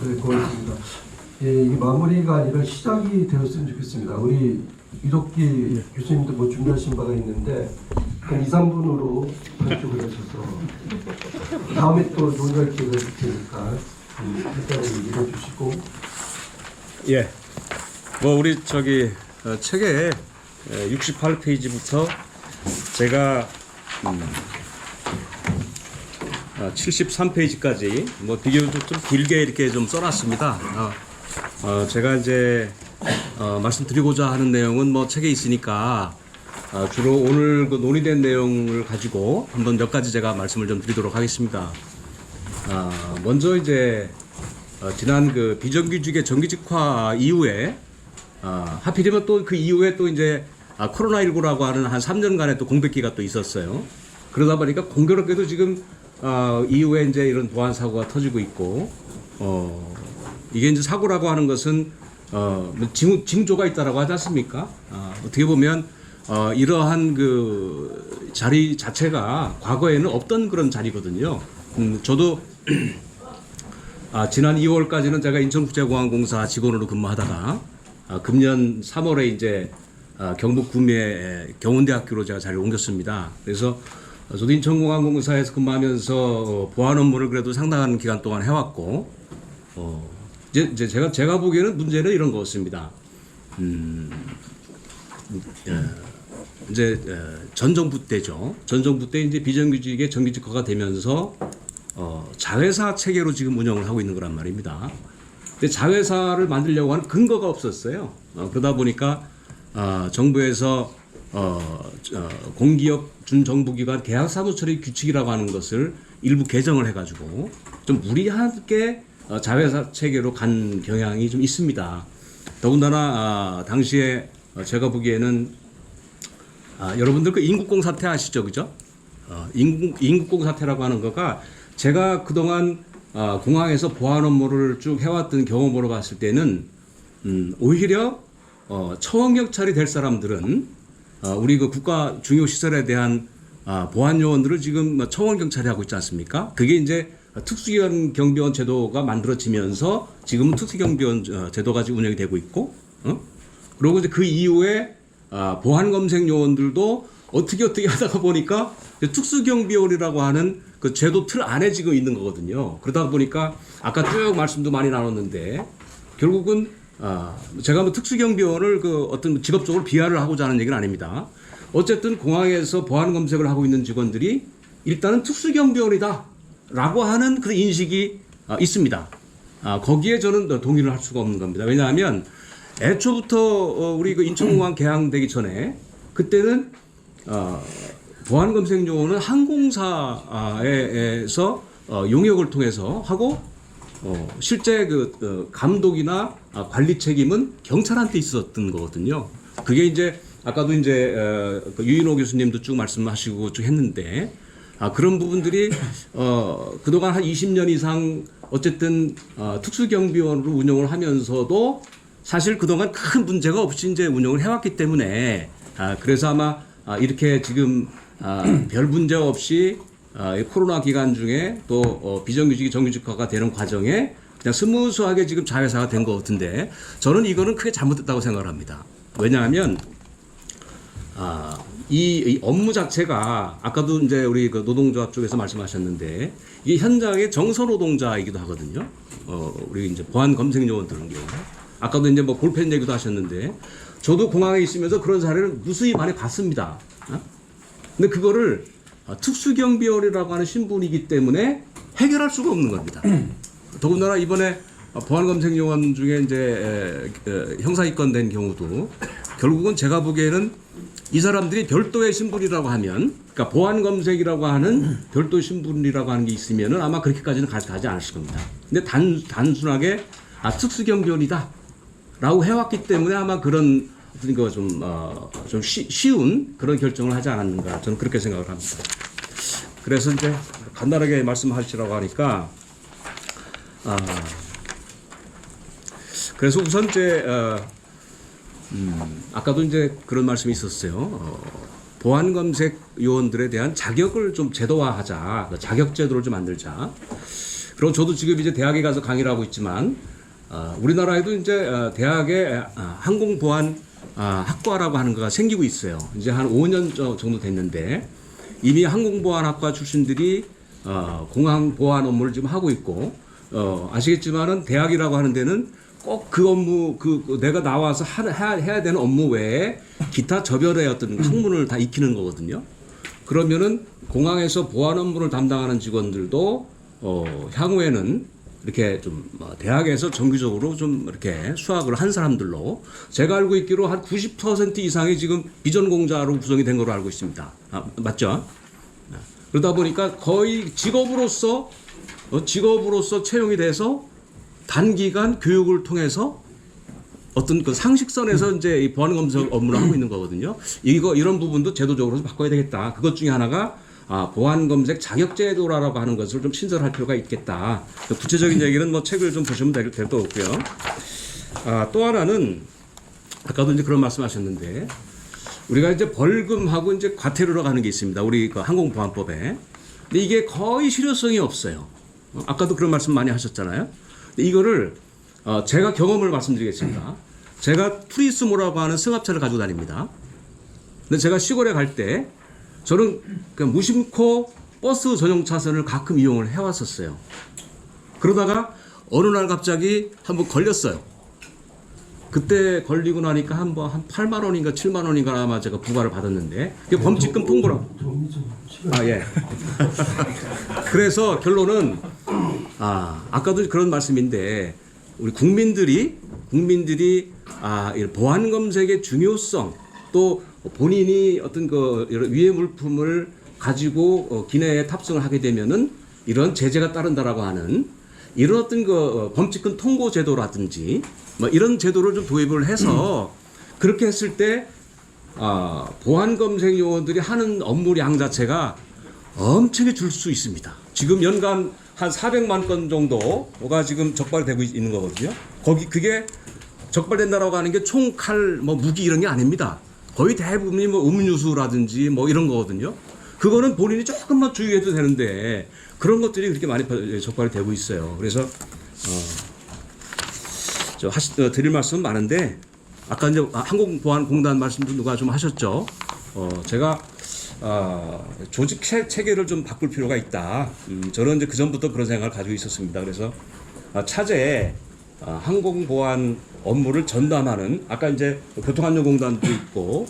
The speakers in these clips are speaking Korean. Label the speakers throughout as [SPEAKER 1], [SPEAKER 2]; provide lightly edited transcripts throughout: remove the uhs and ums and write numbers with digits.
[SPEAKER 1] 네, 고맙습니다. 예, 이게 마무리가 아니라 시작이 되었으면 좋겠습니다. 우리 이덕기 교수님도 뭐 준비하신 바가 있는데 한 2, 3분으로 발표를 하셔서 다음에 또 논의할 기회가 있을 테니까 일단 얘기해 주시고.
[SPEAKER 2] 예, 뭐 우리 책에 68페이지부터 제가 73페이지까지 뭐 비교적 좀 길게 이렇게 좀 써놨습니다. 제가 이제 말씀드리고자 하는 내용은 뭐 책에 있으니까 주로 오늘 그 논의된 내용을 가지고 한번 몇 가지 제가 말씀을 좀 드리도록 하겠습니다. 먼저 이제 지난 그 비정규직의 정규직화 이후에 하필이면 또 그 이후에 또 이제 코로나19라고 하는 한 3년간의 또 공백기가 또 있었어요. 그러다 보니까 공교롭게도 지금 이후에 이제 이런 보안 사고가 터지고 있고 이게 이제 사고라고 하는 것은 징조가 있다라고 하지 않습니까? 어떻게 보면 이러한 그 자리 자체가 과거에는 없던 그런 자리거든요. 저도 지난 2월까지는 제가 인천국제공항공사 직원으로 근무하다가 금년 3월에 이제 경북 구미의 경운대학교로 제가 자리를 옮겼습니다. 그래서 저도 인천공항공사에서 근무하면서 보안 업무를 그래도 상당한 기간 동안 해왔고, 이제 제가 보기에는 문제는 이런 거였습니다. 이제 전 정부 때죠. 전 정부 때 이제 비정규직의 정규직화가 되면서 자회사 체계로 지금 운영을 하고 있는 거란 말입니다. 근데 자회사를 만들려고 하는 근거가 없었어요. 그러다 보니까 정부에서 공기업 준정부기관 계약사무처리 규칙이라고 하는 것을 일부 개정을 해가지고 좀 무리하게 자회사 체계로 간 경향이 좀 있습니다. 더군다나 당시에 제가 보기에는 여러분들 그 인국공 사태 아시죠, 그죠? 인국공 사태라고 하는 거가 제가 그동안 공항에서 보안 업무를 쭉 해왔던 경험으로 봤을 때는 오히려 처원 경찰이 될 사람들은 우리 그 국가 중요 시설에 대한 보안 요원들을 지금 처원 경찰이 하고 있지 않습니까? 그게 이제 특수기관 경비원 제도가 만들어지면서 지금은 특수경비원 제도가 지금 운영이 되고 있고, 그리고 이제 그 이후에 보안 검색 요원들도 어떻게 하다가 보니까 특수경비원이라고 하는 그 제도 틀 안에 지금 있는 거거든요. 그러다 보니까 아까 쭉 말씀도 많이 나눴는데 결국은 제가 뭐 특수경비원을 그 어떤 직업적으로 비하를 하고자 하는 얘기는 아닙니다. 어쨌든 공항에서 보안 검색을 하고 있는 직원들이 일단은 특수경비원이다라고 하는 그 인식이 있습니다. 거기에 저는 동의를 할 수가 없는 겁니다. 왜냐하면 애초부터 우리 그 인천공항 개항되기 전에 그때는 보안 검색 요원은 항공사에서 용역을 통해서 하고 실제 그 감독이나 관리 책임은 경찰한테 있었던 거거든요. 그게 이제 아까도 이제 그 유인호 교수님도 쭉 말씀하시고 쭉 했는데 그런 부분들이 그동안 한 20년 이상 어쨌든 특수경비원으로 운영을 하면서도 사실 그동안 큰 문제가 없이 이제 운영을 해왔기 때문에 그래서 아마 이렇게 지금 별 문제 없이 코로나 기간 중에 또 비정규직이 정규직화가 되는 과정에 그냥 스무스하게 지금 자회사가 된 것 같은데 저는 이거는 크게 잘못됐다고 생각을 합니다. 왜냐하면 이 업무 자체가 아까도 이제 우리 그 노동조합 쪽에서 말씀하셨는데 이게 현장의 정서 노동자이기도 하거든요. 우리 이제 보안 검색 요원들은 경우 아까도 이제 뭐 볼펜 얘기도 하셨는데 저도 공항에 있으면서 그런 사례를 무수히 많이 봤습니다. 근데 그거를 특수경비원이라고 하는 신분이기 때문에 해결할 수가 없는 겁니다. 더군다나 이번에 보안검색요원 중에 이제 형사 입건된 경우도 결국은 제가 보기에는 이 사람들이 별도의 신분이라고 하면, 그러니까 보안검색이라고 하는 별도 신분이라고 하는 게 있으면은 아마 그렇게까지는 가지 않았을 겁니다. 근데 단순하게 특수경비원이다라고 해왔기 때문에 아마 그런 어떤 거 좀 쉬운 그런 결정을 하지 않았는가 저는 그렇게 생각을 합니다. 그래서 이제 간단하게 말씀하시라고 하니까 그래서 우선 이제 아까도 이제 그런 말씀이 있었어요. 보안 검색 요원들에 대한 자격을 좀 제도화하자, 자격 제도를 좀 만들자. 그리고 저도 지금 이제 대학에 가서 강의를 하고 있지만 우리나라에도 이제 대학에 항공보안 학과라고 하는 거가 생기고 있어요. 이제 한 5년 정도 됐는데 이미 항공보안학과 출신들이 공항 보안 업무를 지금 하고 있고 아시겠지만은 대학이라고 하는 데는 꼭 그 업무 내가 나와서 해야 되는 업무 외에 기타 저별의 어떤 학문을 다 익히는 거거든요. 그러면은 공항에서 보안 업무를 담당하는 직원들도 향후에는 이렇게 좀 대학에서 정기적으로 좀 이렇게 수학을 한 사람들로 제가 알고 있기로 한 90% 이상이 지금 비전공자로 구성이 된 걸로 알고 있습니다. 맞죠? 그러다 보니까 거의 직업으로서 채용이 돼서 단기간 교육을 통해서 어떤 그 상식선에서 이제 이 보안 검색 업무를 하고 있는 거거든요. 이런 부분도 제도적으로 바꿔야 되겠다. 그것 중에 하나가 보안 검색 자격 제도라고 하는 것을 좀 신설할 필요가 있겠다. 구체적인 얘기는 뭐 책을 좀 보시면 될 것 같고요. 또 하나는 아까도 이제 그런 말씀하셨는데 우리가 이제 벌금하고 이제 과태료로 가는 게 있습니다. 우리 그 항공보안법에. 근데 이게 거의 실효성이 없어요. 아까도 그런 말씀 많이 하셨잖아요. 근데 이거를 제가 경험을 말씀드리겠습니다. 제가 투리스모라고 하는 승합차를 가지고 다닙니다. 근데 제가 시골에 갈 때 저는 그냥 무심코 버스 전용 차선을 가끔 이용을 해왔었어요. 그러다가 어느 날 갑자기 한번 걸렸어요. 그때 걸리고 나니까 한 8만 원인가 7만 원인가 아마 제가 부과를 받았는데 이게 범칙금 통보라고. 예. 그래서 결론은 아까도 그런 말씀인데 우리 국민들이 이 보안 검색의 중요성 또 본인이 어떤 그 위해 물품을 가지고 기내에 탑승을 하게 되면은 이런 제재가 따른다라고 하는 이런 어떤 그 범칙금 통고 제도라든지 뭐 이런 제도를 좀 도입을 해서 그렇게 했을 때 보안 검색 요원들이 하는 업무량 자체가 엄청나게 줄 수 있습니다. 지금 연간 한 400만 건 정도가 지금 적발되고 있는 거거든요. 그게 적발된다라고 하는 게 총, 칼, 뭐 무기 이런 게 아닙니다. 거의 대부분이 뭐 음료수라든지 뭐 이런 거거든요. 그거는 본인이 조금만 주의해도 되는데 그런 것들이 그렇게 많이 적발이 되고 있어요. 그래서 드릴 말씀 많은데 아까 이제 항공보안공단 말씀도 누가 좀 하셨죠. 제가 조직 체계를 좀 바꿀 필요가 있다. 저는 이제 그 전부터 그런 생각을 가지고 있었습니다. 그래서 차제에 항공보안 업무를 전담하는 아까 이제 교통안전공단도 있고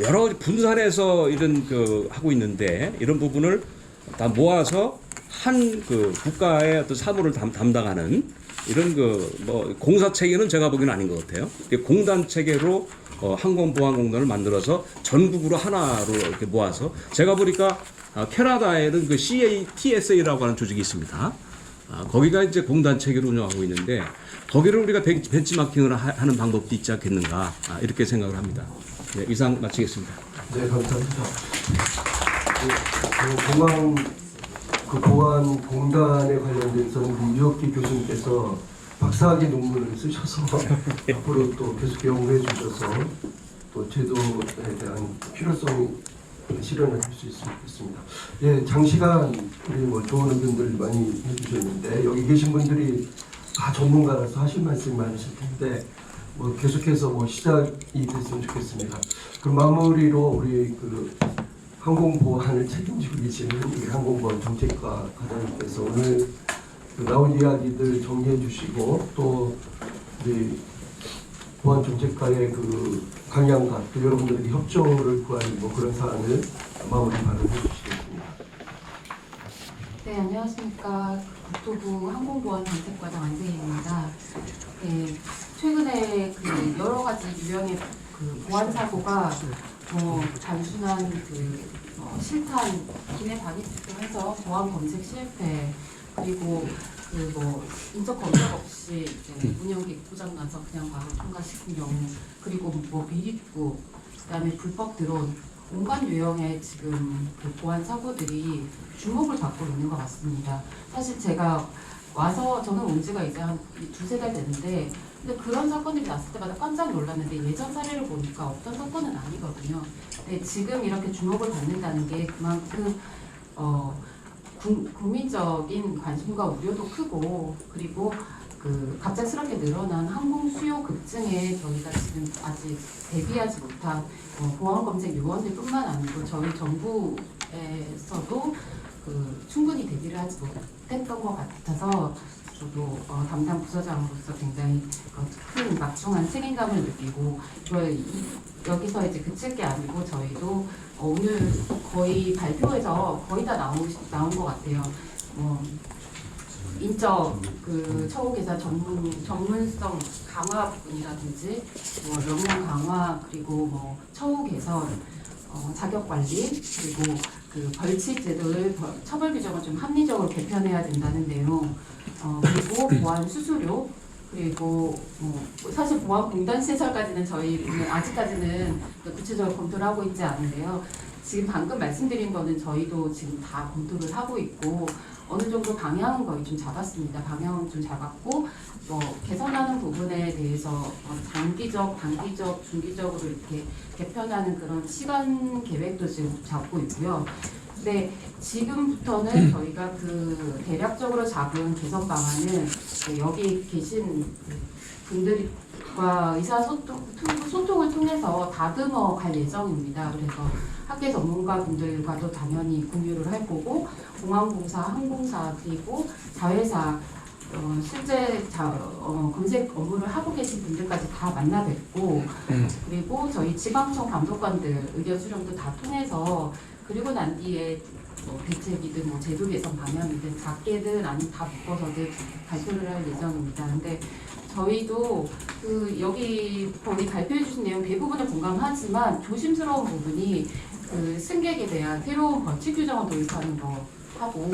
[SPEAKER 2] 여러 분산해서 이런 하고 있는데 이런 부분을 다 모아서 한 국가의 어떤 사무를 담당하는 이런 뭐 공사 체계는 제가 보기에는 아닌 것 같아요. 공단 체계로 항공보안공단을 만들어서 전국으로 하나로 이렇게 모아서 제가 보니까 캐나다에는 그 CATSA라고 하는 조직이 있습니다. 거기가 이제 공단 체계로 운영하고 있는데 거기를 우리가 벤치마킹을 하는 방법도 있지 않겠는가 이렇게 생각을 합니다. 네, 이상 마치겠습니다.
[SPEAKER 1] 네, 감사합니다. 공항 보안 공단에 관련돼서는 우리 유혁기 교수님께서 박사학위 논문을 쓰셔서 앞으로 또 계속 연구해 주셔서 또 제도에 대한 필요성이 실현을 할 수 있으면 좋겠습니다. 예, 장시간 우리 뭐 좋은 의견들 많이 해주셨는데 여기 계신 분들이 다 전문가라서 하실 말씀이 많으실 텐데 뭐 계속해서 뭐 시작이 됐으면 좋겠습니다. 그럼 마무리로 우리 항공보안을 책임지고 계시는 우리 항공보안 정책과 과장님께서 오늘 나온 이야기들 정리해 주시고 또 우리 보안 정책과의 강양과 또 여러분들에게 협조를 구하는 뭐 그런 사안을 마무리 발언해 주시겠습니다.
[SPEAKER 3] 네, 안녕하십니까. 국토부 항공보안정책과장 안세희입니다. 네, 최근에 여러 가지 유형의 보안 사고가 단순한 실탄, 기내 방위 측정해서 보안 검색 실패, 그리고 인적 검색 없이 이제 운영기 고장 나서 그냥 바로 통과시킨 경우, 그리고 뭐 비입구, 그다음에 불법 드론, 온갖 유형의 지금 보안 사고들이 주목을 받고 있는 것 같습니다. 사실 제가 와서 저는 온 지가 이제 한 두세 달 됐는데 근데 그런 사건들이 났을 때마다 깜짝 놀랐는데 예전 사례를 보니까 없던 사건은 아니거든요. 근데 지금 이렇게 주목을 받는다는 게 그만큼 국민적인 관심과 우려도 크고 그리고 그 갑작스럽게 늘어난 항공 수요 급증에 저희가 지금 아직 대비하지 못한 보안 검색 요원들뿐만 아니고 저희 정부에서도 그 충분히 대비를 하지 못했던 것 같아서 저도 담당 부서장으로서 굉장히 큰 막중한 책임감을 느끼고 여기서 이제 그칠 게 아니고 저희도 오늘 거의 발표에서 거의 다 나온 것 같아요. 인적 그 처우 계산 전문성 강화 부분이라든지 명령 강화 그리고 처우 개선 자격 관리 그리고 그 벌칙 제도를 처벌 규정을 좀 합리적으로 개편해야 된다는 내용 그리고 보안 수수료 그리고 사실 보안공단 시설까지는 저희는 아직까지는 구체적으로 검토를 하고 있지 않은데요. 지금 방금 말씀드린 거는 저희도 지금 다 검토를 하고 있고 어느 정도 방향은 거의 좀 잡았습니다. 방향은 좀 잡았고 개선하는 부분에 대해서 단기적, 중기적으로 이렇게 개편하는 그런 시간 계획도 지금 잡고 있고요. 근데 지금부터는 저희가 그 대략적으로 잡은 개선 방안은 여기 계신 분들과 의사소통을 통해서 다듬어 갈 예정입니다. 그래서 학계 전문가분들과도 당연히 공유를 할 거고 공항공사, 항공사 그리고 자회사 실제 검색 업무를 하고 계신 분들까지 다 만나 뵙고 그리고 저희 지방청 감독관들 의견 수렴도 다 통해서 그리고 난 뒤에 대책이든 제도 개선 방향이든 작게든 아니면 다 묶어서든 발표를 할 예정입니다. 근데 저희도 그 여기 거기 발표해 주신 내용 대부분을 공감하지만 조심스러운 부분이 그 승객에 대한 새로운 벌칙 규정을 도입하는 거 하고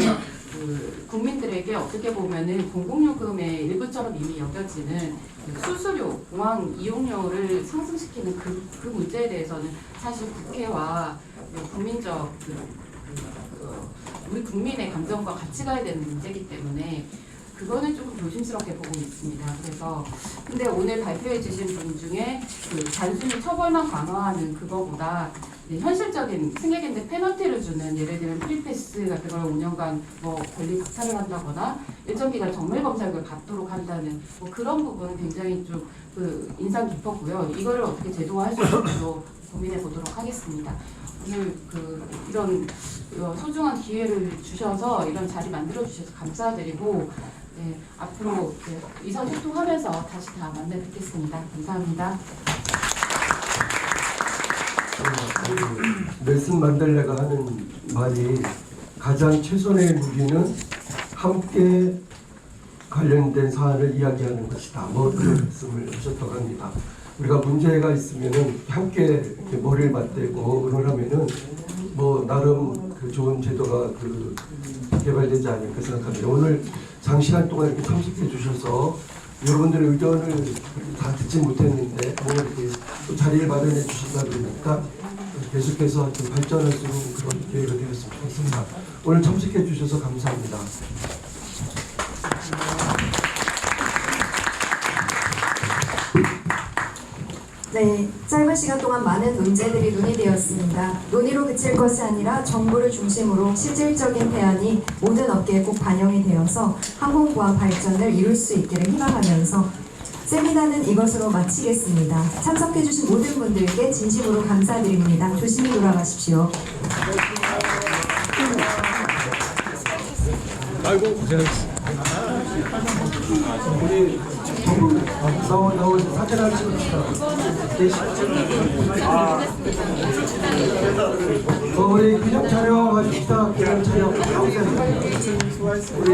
[SPEAKER 3] 그 국민들에게 어떻게 보면은 공공요금의 일부처럼 이미 여겨지는 그 수수료, 공항 이용료를 상승시키는 그 문제에 대해서는 사실 국회와 국민적 우리 국민의 감정과 같이 가야 되는 문제이기 때문에 그거는 조금 조심스럽게 보고 있습니다. 그래서 근데 오늘 발표해 주신 분 중에 그 단순히 처벌만 강화하는 그거보다 현실적인 승객한테 페널티를 주는 예를 들면 프리패스 같은 걸 5년간 권리 박탈을 한다거나 일정 기간 정밀 검사를 받도록 한다는 그런 부분은 굉장히 좀 그 인상 깊었고요. 이거를 어떻게 제도화할 수 있을지도 고민해 보도록 하겠습니다. 오늘 이런 소중한 기회를 주셔서 이런 자리 만들어 주셔서 감사드리고 앞으로 의사소통하면서 다시 다 만나 뵙겠습니다. 감사합니다.
[SPEAKER 1] 넬슨 만델라가 하는 말이 가장 최선의 무기는 함께 관련된 사안을 이야기하는 것이다. 그런 말씀을 하셨다고 합니다. 우리가 문제가 있으면은 함께 머리를 맞대고 의논하면은 나름 그 좋은 제도가 개발되지 않을까 생각합니다. 오늘 장시간 동안 이렇게 참석해 주셔서 여러분들의 의견을 다 듣지 못했는데 이렇게 또 자리를 마련해 주신다 그러니까 계속해서 좀 발전할 수 있는 그런 기회가 되었으면 좋겠습니다. 오늘 참석해 주셔서 감사합니다.
[SPEAKER 4] 네, 짧은 시간 동안 많은 문제들이 논의되었습니다. 논의로 그칠 것이 아니라 정부를 중심으로 실질적인 대안이 모든 업계에 꼭 반영이 되어서 항공보안 발전을 이룰 수 있기를 희망하면서 세미나는 이것으로 마치겠습니다. 참석해주신 모든 분들께 진심으로 감사드립니다. 조심히 돌아가십시오.
[SPEAKER 2] 아이고 고생하셨습니다.
[SPEAKER 1] 우리 나오셔서 사진 하나 찍읍시다. 우리 기념 촬영 하십시다. 기념 촬영 나오세요. 우리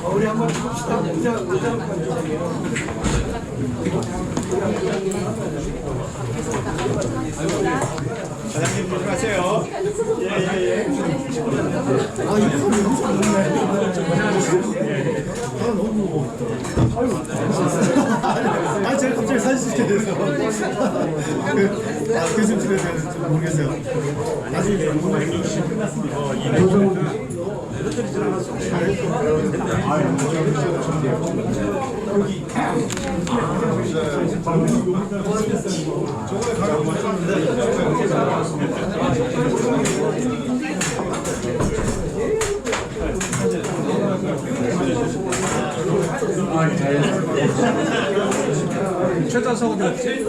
[SPEAKER 1] 우리 한번 해봅시다. 의자
[SPEAKER 5] 사장님 조심하세요. 예예예. 아 제가 갑자기 사진 대해서 교수님에 대해서 좀 모르겠어요. 나중에
[SPEAKER 2] 최다석 어디 갔지?